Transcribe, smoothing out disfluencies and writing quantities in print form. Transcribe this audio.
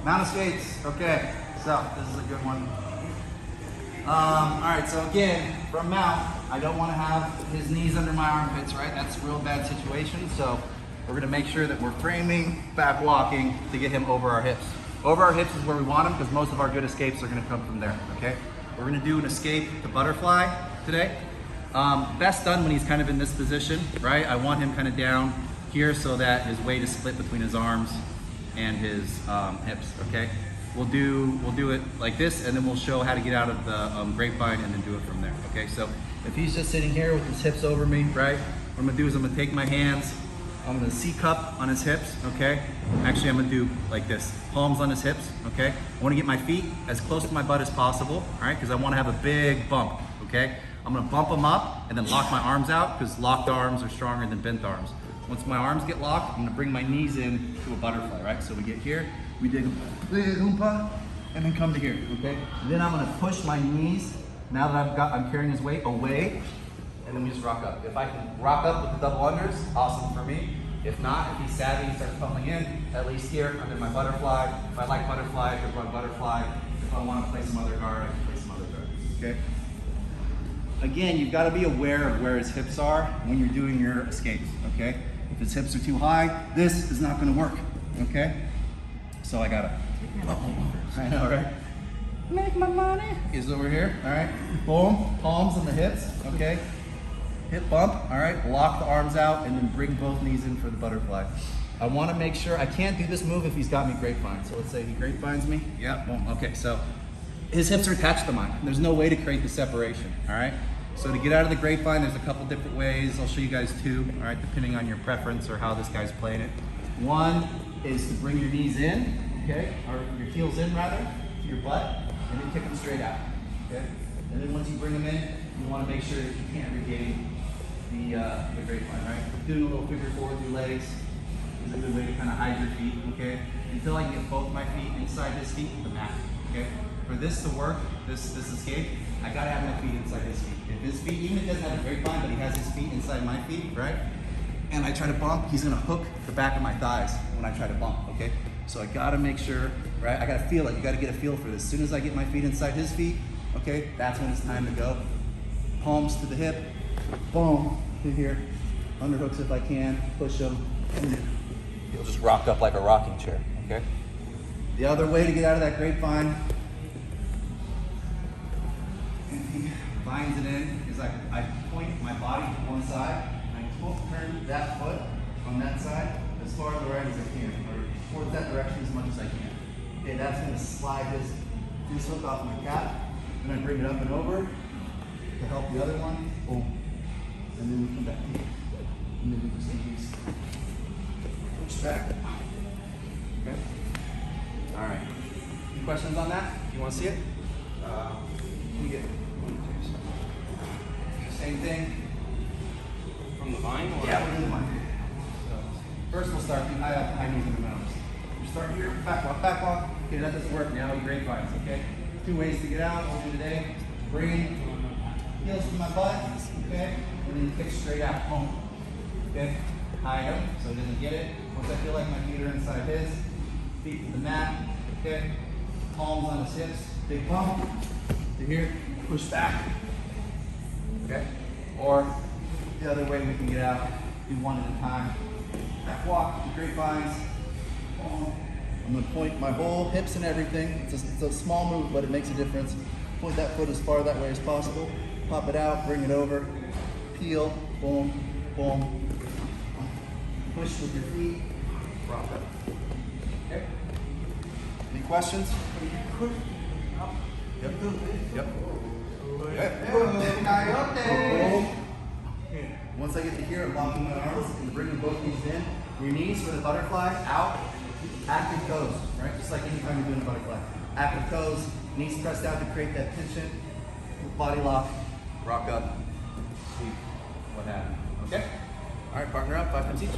Mount of skates. Okay, so this is a good one. All right, so again, from mount, I don't want to have his knees under my armpits, right? That's a real bad situation. So we're gonna make sure that we're framing, back walking to get him over our hips. Over our hips is where we want him because most of our good escapes are gonna come from there, okay? We're gonna do an escape to butterfly today. Best done when he's kind of in this position, right? I want him kind of down here so that his weight is split between his arms and his hips, okay? We'll do it like this, and then we'll show how to get out of the grapevine and then do it from there, okay? So if he's just sitting here with his hips over me, right? What I'm gonna do is I'm gonna take my hands, I'm gonna C-cup on his hips, okay? Actually, I'm gonna do like this, palms on his hips, okay? I wanna get my feet as close to my butt as possible, all right? Because I wanna have a big bump, okay? I'm gonna bump them up and then lock my arms out because locked arms are stronger than bent arms. Once my arms get locked, I'm gonna bring my knees in to a butterfly, right? So we get here, we dig a big oompa, and then come to here, okay? Then I'm gonna push my knees, now that I'm carrying his weight, away, and then we just rock up. If I can rock up with the double unders, awesome for me. If not, if he's savvy and starts pummeling in, at least here, under my butterfly. If I like butterfly, I can run butterfly. If I wanna play some other guard, I can play some other guard, okay? Again, you've gotta be aware of where his hips are when you're doing your escapes, okay? If his hips are too high, this is not gonna work, okay? So I gotta, I know, right? Make my money. Is over here, all right? Boom, palms on the hips, okay? Hip bump, all right? Lock the arms out and then bring both knees in for the butterfly. I wanna make sure, I can't do this move if he's got me grapevine. So let's say he grapevines me. Yeah, boom, okay, so his hips are attached to mine. There's no way to create the separation, all right? So to get out of the grapevine, there's a couple different ways. I'll show you guys two, all right, depending on your preference or how this guy's playing it. One is to bring your knees in, okay, or your heels in rather, to your butt, and then kick them straight out, okay? And then once you bring them in, you want to make sure that you can't regain the grapevine, right? Doing a little figure four with your legs is a good way to kind of hide your feet, okay? Until I can get both my feet inside his feet, the mat, okay? For this to work, this escape, I gotta have my feet inside his feet. If his feet, even if he doesn't have a grapevine, but he has his feet inside my feet, right? And I try to bump, he's gonna hook the back of my thighs when I try to bump, okay? So I gotta make sure, right? I gotta feel it, you gotta get a feel for this. As soon as I get my feet inside his feet, okay, that's when it's time to go. Palms to the hip, boom, to here. Underhooks if I can, push them, and you'll just rock up like a rocking chair, okay? The other way to get out of that grapevine, and he binds it in, is I point my body to one side, and I turn that foot on that side as far to the right as I can, or towards that direction as much as I can. Okay, that's gonna slide this hook off my calf, and I bring it up and over to help the other one, boom. And then we come back here. And then we just increase. Push back. Okay? All right. Any questions on that? You want to see it? Let me get it. Same thing. From the vine? Or? Yeah, we're doing the vine. So first we'll start, I have high knees in the mountains. We start here, back walk. Okay, that doesn't work now, you grapevines, okay? Two ways to get out, we'll do today. Bring heels to my butt, okay? And then kick straight out, home. Okay? Hide him so he doesn't get it. Once I feel like my feet are inside his, feet to the mat, okay? Palms on his hips, big bump to here, push back. Okay? Or the other way we can get out, do one at a time. Back walk, the grapevines. I'm gonna point my whole hips and everything. It's a small move, but it makes a difference. Point that foot as far that way as possible. Pop it out, bring it over. Peel, boom, boom. Push with your feet. Rock up. Okay? Any questions? Yep. Yep. Boom. Once I get to here, I'm locking my arms and bringing both knees in. Your knees for the butterfly, out. Active toes, right? Just like anytime you're doing a butterfly. Active toes, knees pressed out to create that tension. Body lock, rock up, see what happens. Okay? All right, partner up, 5 times each.